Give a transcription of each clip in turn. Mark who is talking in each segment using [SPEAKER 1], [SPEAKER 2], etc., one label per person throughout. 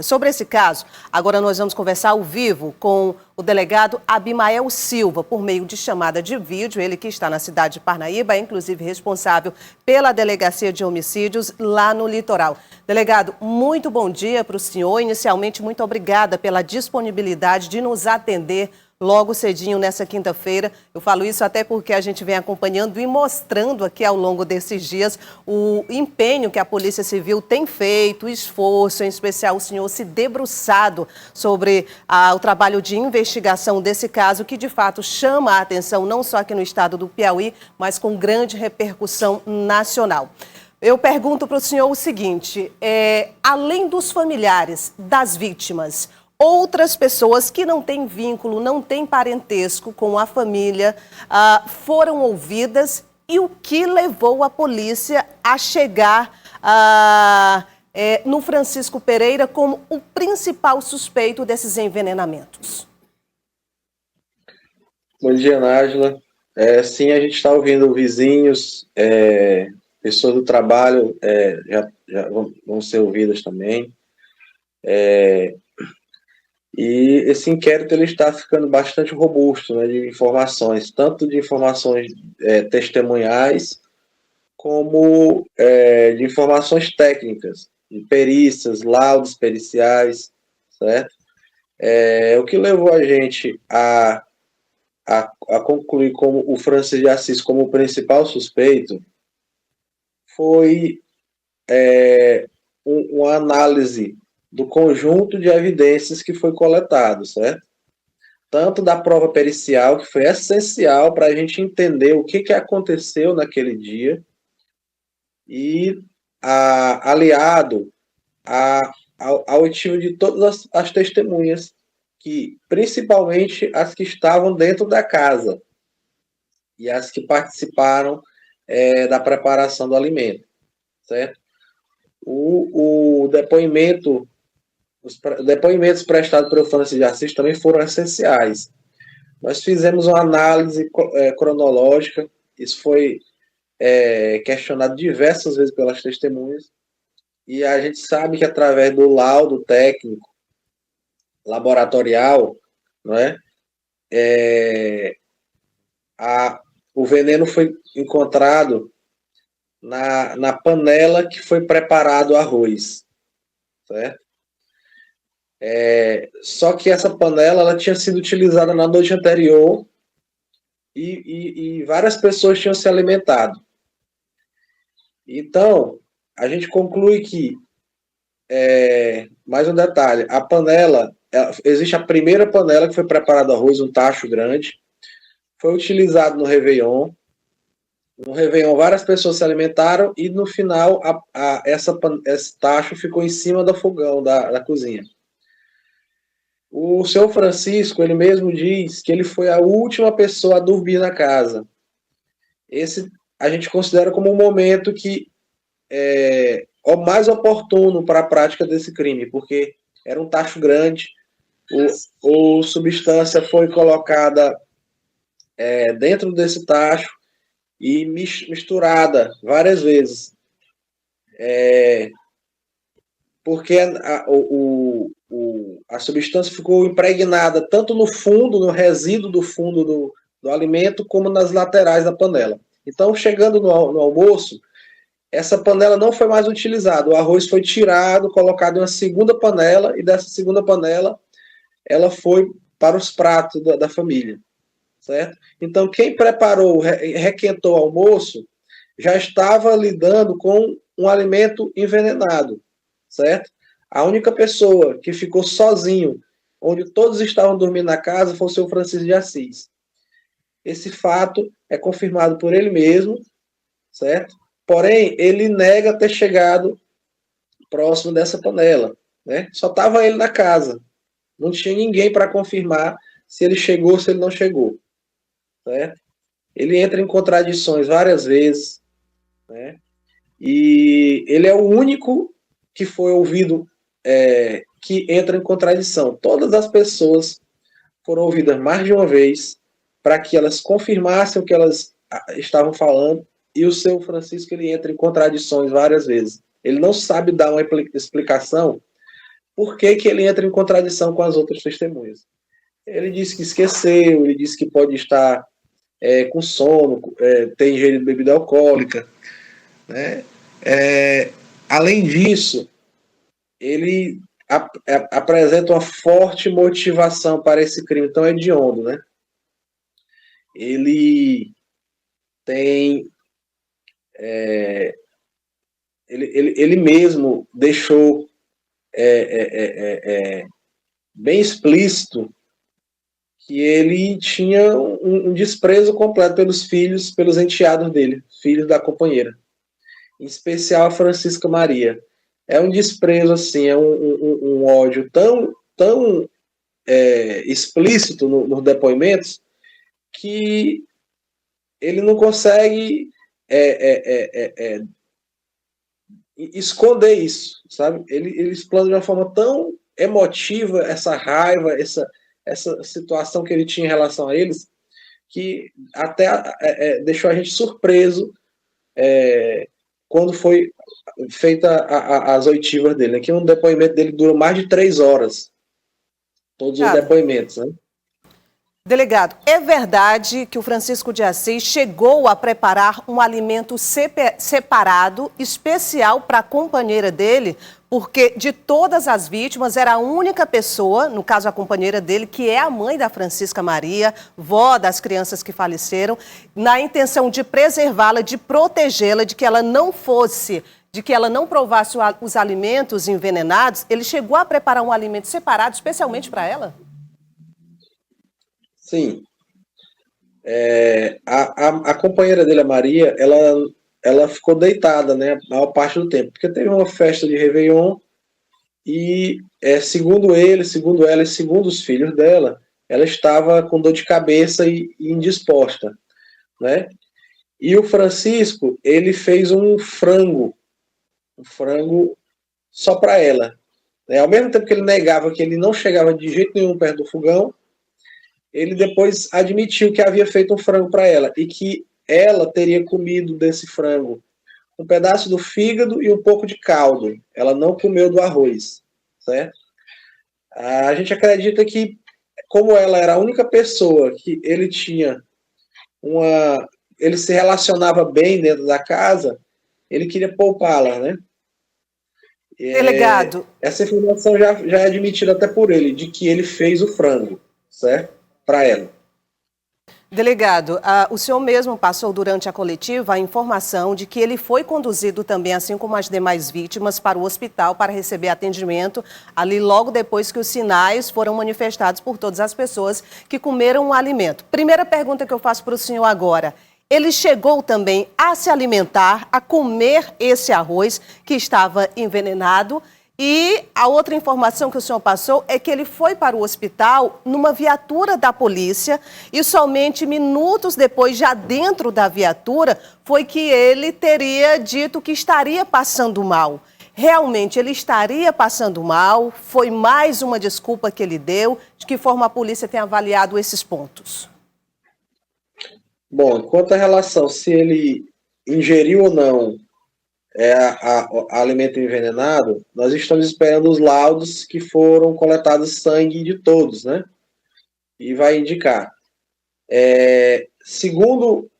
[SPEAKER 1] Sobre esse caso, agora nós vamos conversar ao vivo com o delegado Abimael Silva, por meio de chamada de vídeo, ele que está na cidade de Parnaíba, é inclusive responsável pela Delegacia de Homicídios lá no litoral. Delegado, muito bom dia para o senhor. Inicialmente, muito obrigada pela disponibilidade de nos atender logo cedinho nessa quinta-feira. Eu falo isso até porque a gente vem acompanhando e mostrando aqui ao longo desses dias o empenho que a Polícia Civil tem feito, o esforço, em especial o senhor se debruçado sobre o trabalho de investigação desse caso, que de fato chama a atenção não só aqui no estado do Piauí, mas com grande repercussão nacional. Eu pergunto para o senhor o seguinte, além dos familiares das vítimas, outras pessoas que não têm vínculo, não têm parentesco com a família, foram ouvidas, e o que levou a polícia a chegar no Francisco Pereira como o principal suspeito desses envenenamentos?
[SPEAKER 2] Bom dia, Nájila. Sim, a gente está ouvindo vizinhos, pessoas do trabalho já vão ser ouvidas também. E esse inquérito ele está ficando bastante robusto, né, de informações, tanto de informações testemunhais, como de informações técnicas, de perícias, laudos periciais, certo? O que levou a gente a concluir como o Francis de Assis como o principal suspeito foi uma análise do conjunto de evidências que foi coletado, certo? Tanto da prova pericial, que foi essencial para a gente entender o que aconteceu naquele dia, e aliado ao ativo de todas as testemunhas, que principalmente as que estavam dentro da casa e as que participaram da preparação do alimento, certo? O depoimento, os depoimentos prestados pelo Francis de Assis também foram essenciais. Nós fizemos uma análise cronológica, isso foi questionado diversas vezes pelas testemunhas, e a gente sabe que através do laudo técnico, laboratorial, não é? O veneno foi encontrado na panela que foi preparado o arroz, certo? Só que essa panela ela tinha sido utilizada na noite anterior e várias pessoas tinham se alimentado. Então, a gente conclui que, mais um detalhe, a panela, existe a primeira panela que foi preparada arroz, um tacho grande, foi utilizado no Réveillon. No Réveillon, várias pessoas se alimentaram e, no final, esse tacho ficou em cima do fogão da cozinha. O seu Francisco, ele mesmo diz que ele foi a última pessoa a dormir na casa. Esse a gente considera como um momento que é o mais oportuno para a prática desse crime, porque era um tacho grande, a substância foi colocada dentro desse tacho e misturada várias vezes. Porque a substância ficou impregnada tanto no fundo, no resíduo do fundo do alimento, como nas laterais da panela. Então, chegando no almoço, essa panela não foi mais utilizada. O arroz foi tirado, colocado em uma segunda panela, e dessa segunda panela, ela foi para os pratos da família, certo? Então, quem preparou, requentou o almoço, já estava lidando com um alimento envenenado, certo? A única pessoa que ficou sozinho, onde todos estavam dormindo na casa, foi o seu Francisco de Assis. Esse fato é confirmado por ele mesmo, certo? Porém, ele nega ter chegado próximo dessa panela, né? Só estava ele na casa. Não tinha ninguém para confirmar se ele chegou ou se ele não chegou, certo? Ele entra em contradições várias vezes, né? E ele é o único que foi ouvido que entra em contradição. Todas as pessoas foram ouvidas mais de uma vez para que elas confirmassem o que elas estavam falando, e o seu Francisco ele entra em contradições várias vezes. Ele não sabe dar uma explicação por que que ele entra em contradição com as outras testemunhas? Ele disse que esqueceu, ele disse que pode estar com sono, ter ingerido bebida alcoólica, né? Além disso, ele apresenta uma forte motivação para esse crime tão hediondo, né? Ele tem... ele mesmo deixou bem explícito que ele tinha um desprezo completo pelos filhos, pelos enteados dele, filhos da companheira, em especial a Francisca Maria. É um desprezo, assim, é um ódio tão explícito nos depoimentos que ele não consegue esconder isso, sabe? Ele explana de uma forma tão emotiva essa raiva, essa situação que ele tinha em relação a eles, que até deixou a gente surpreso quando foi feita as oitivas dele. Aqui um depoimento dele dura mais de 3 horas. Todos os depoimentos, né?
[SPEAKER 1] Delegado, é verdade que o Francisco de Assis chegou a preparar um alimento separado, especial para a companheira dele, porque de todas as vítimas era a única pessoa, no caso a companheira dele, que é a mãe da Francisca Maria, vó das crianças que faleceram, na intenção de preservá-la, de protegê-la, de que ela não provasse os alimentos envenenados. Ele chegou a preparar um alimento separado, especialmente para ela?
[SPEAKER 2] Sim. A companheira dele, a Maria, ela ficou deitada, né, a maior parte do tempo, porque teve uma festa de Réveillon e, segundo ele, segundo ela e segundo os filhos dela, ela estava com dor de cabeça e indisposta, né? E o Francisco, ele fez um frango só para ela, né? Ao mesmo tempo que ele negava que ele não chegava de jeito nenhum perto do fogão, ele depois admitiu que havia feito um frango para ela e que ela teria comido desse frango um pedaço do fígado e um pouco de caldo. Ela não comeu do arroz, certo? A gente acredita que, como ela era a única pessoa que ele tinha ele se relacionava bem dentro da casa, ele queria poupá-la, né?
[SPEAKER 1] Delegado.
[SPEAKER 2] Essa informação já é admitida até por ele, de que ele fez o frango, certo? Para ela.
[SPEAKER 1] Delegado, o senhor mesmo passou durante a coletiva a informação de que ele foi conduzido também, assim como as demais vítimas, para o hospital para receber atendimento ali logo depois que os sinais foram manifestados por todas as pessoas que comeram o alimento. Primeira pergunta que eu faço para o senhor agora. Ele chegou também a se alimentar, a comer esse arroz que estava envenenado? E a outra informação que o senhor passou é que ele foi para o hospital numa viatura da polícia e somente minutos depois, já dentro da viatura, foi que ele teria dito que estaria passando mal. Realmente, ele estaria passando mal? Foi mais uma desculpa que ele deu? De que forma a polícia tem avaliado esses pontos?
[SPEAKER 2] Bom, quanto à relação, se ele ingeriu ou não alimento envenenado, nós estamos esperando os laudos que foram coletados sangue de todos, né? E vai indicar. Segundo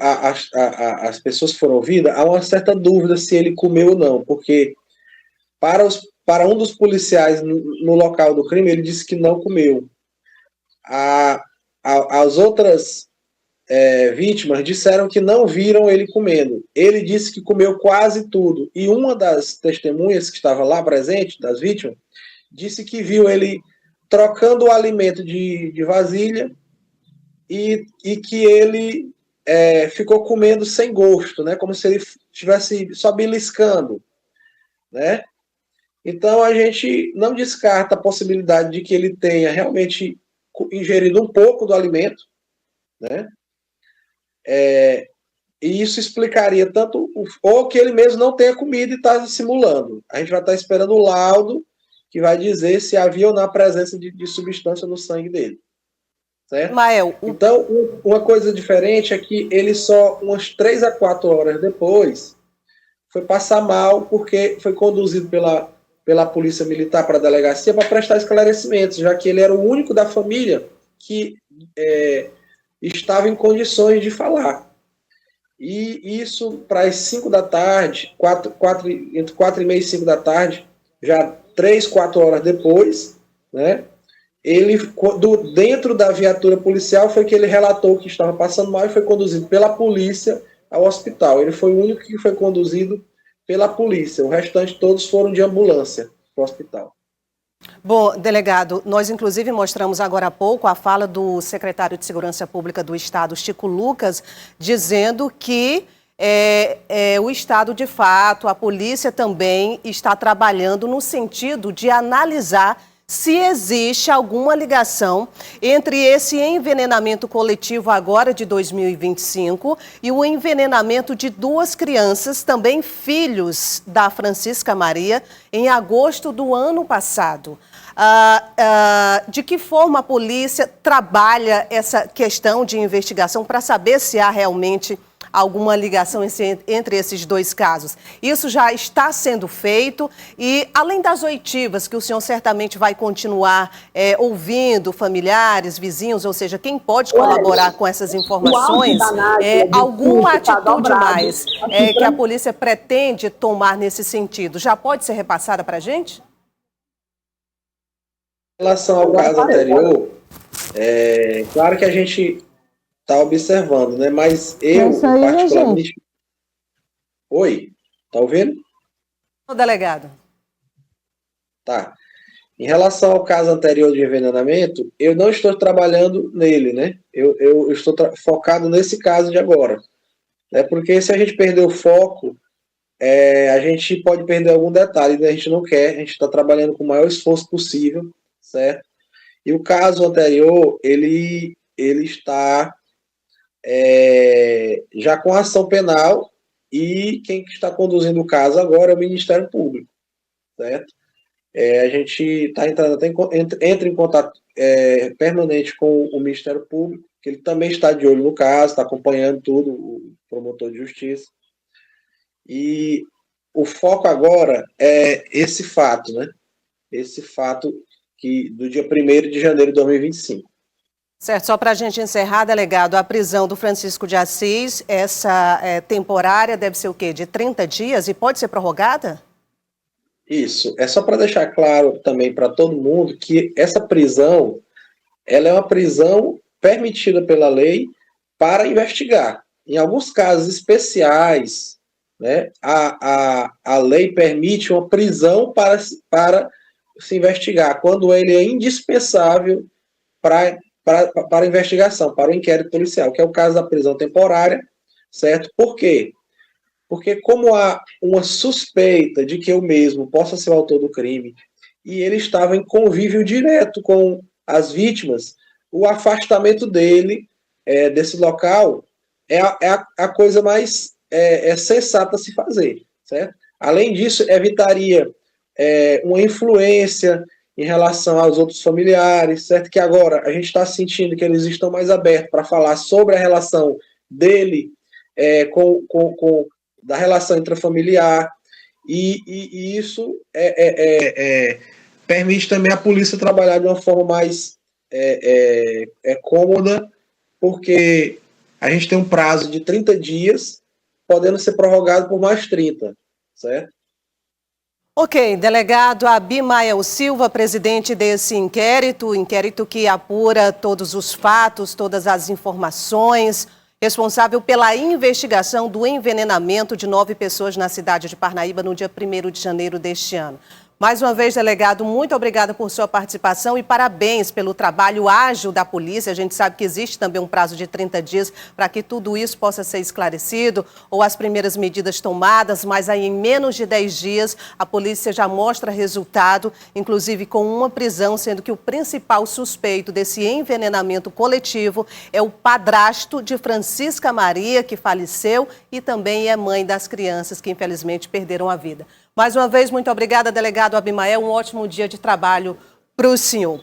[SPEAKER 2] as pessoas que foram ouvidas, há uma certa dúvida se ele comeu ou não, porque para um dos policiais no local do crime, ele disse que não comeu. As outras vítimas disseram que não viram ele comendo. Ele disse que comeu quase tudo. E uma das testemunhas que estava lá presente, das vítimas, disse que viu ele trocando o alimento de vasilha e que ele ficou comendo sem gosto, né? Como se ele estivesse só beliscando, né? Então a gente não descarta a possibilidade de que ele tenha realmente ingerido um pouco do alimento, né? E isso explicaria tanto, ou que ele mesmo não tenha comido e está simulando. A gente vai estar esperando o laudo que vai dizer se havia ou não a presença de substância no sangue dele. Certo?
[SPEAKER 1] Mael,
[SPEAKER 2] Então, uma coisa diferente é que ele só, umas 3 a 4 horas depois, foi passar mal porque foi conduzido pela pela Polícia Militar para a delegacia para prestar esclarecimentos, já que ele era o único da família que estava em condições de falar. E isso para as 5 da tarde, entre 4h30 e 5 da tarde, já 3, 4 horas depois, né, ele, dentro da viatura policial, foi que ele relatou que estava passando mal e foi conduzido pela polícia ao hospital. Ele foi o único que foi conduzido pela polícia, o restante todos foram de ambulância para o hospital.
[SPEAKER 1] Bom, delegado, nós inclusive mostramos agora há pouco a fala do secretário de Segurança Pública do Estado, Chico Lucas, dizendo que o Estado, de fato, a polícia também está trabalhando no sentido de analisar se existe alguma ligação entre esse envenenamento coletivo agora de 2025 e o envenenamento de 2 crianças, também filhos da Francisca Maria, em agosto do ano passado. De que forma a polícia trabalha essa questão de investigação para saber se há realmente alguma ligação entre esses 2 casos? Isso já está sendo feito e, além das oitivas, que o senhor certamente vai continuar ouvindo familiares, vizinhos, ou seja, quem pode colaborar com essas informações, alguma atitude mais que a polícia pretende tomar nesse sentido, já pode ser repassada para a gente?
[SPEAKER 2] Em relação ao caso anterior, claro que a gente está observando, né? Mas eu, particularmente... Oi, tá ouvindo?
[SPEAKER 1] O delegado.
[SPEAKER 2] Tá. Em relação ao caso anterior de envenenamento, eu não estou trabalhando nele, né? Eu estou focado nesse caso de agora. Porque se a gente perder o foco, a gente pode perder algum detalhe, né? A gente não quer, a gente está trabalhando com o maior esforço possível, certo? E o caso anterior, ele está já com ação penal e quem está conduzindo o caso agora é o Ministério Público, certo? A gente está entra em contato permanente com o Ministério Público, que ele também está de olho no caso, está acompanhando tudo, o promotor de justiça. E o foco agora é esse fato, né? Esse fato do dia 1º de janeiro de 2025.
[SPEAKER 1] Certo, só para a gente encerrar, delegado, a prisão do Francisco de Assis, essa temporária deve ser o quê? De 30 dias e pode ser prorrogada?
[SPEAKER 2] Isso, é só para deixar claro também para todo mundo que essa prisão, ela é uma prisão permitida pela lei para investigar. Em alguns casos especiais, né, a lei permite uma prisão para se investigar, quando ele é indispensável para a investigação, para o inquérito policial, que é o caso da prisão temporária, certo? Por quê? Porque como há uma suspeita de que eu mesmo possa ser o autor do crime, e ele estava em convívio direto com as vítimas, o afastamento dele desse local é a coisa mais sensata a se fazer, certo? Além disso, evitaria uma influência em relação aos outros familiares, certo? Que agora a gente está sentindo que eles estão mais abertos para falar sobre a relação dele da relação intrafamiliar, e isso permite também a polícia trabalhar de uma forma mais cômoda, porque a gente tem um prazo de 30 dias, podendo ser prorrogado por mais 30, certo?
[SPEAKER 1] Ok, delegado Abimael Silva, presidente desse inquérito que apura todos os fatos, todas as informações, responsável pela investigação do envenenamento de 9 pessoas na cidade de Parnaíba no dia 1º de janeiro deste ano. Mais uma vez, delegado, muito obrigada por sua participação e parabéns pelo trabalho ágil da polícia. A gente sabe que existe também um prazo de 30 dias para que tudo isso possa ser esclarecido ou as primeiras medidas tomadas, mas aí em menos de 10 dias a polícia já mostra resultado, inclusive com uma prisão, sendo que o principal suspeito desse envenenamento coletivo é o padrasto de Francisca Maria, que faleceu e também é mãe das crianças que infelizmente perderam a vida. Mais uma vez, muito obrigada, delegado Abimael. Um ótimo dia de trabalho para o senhor.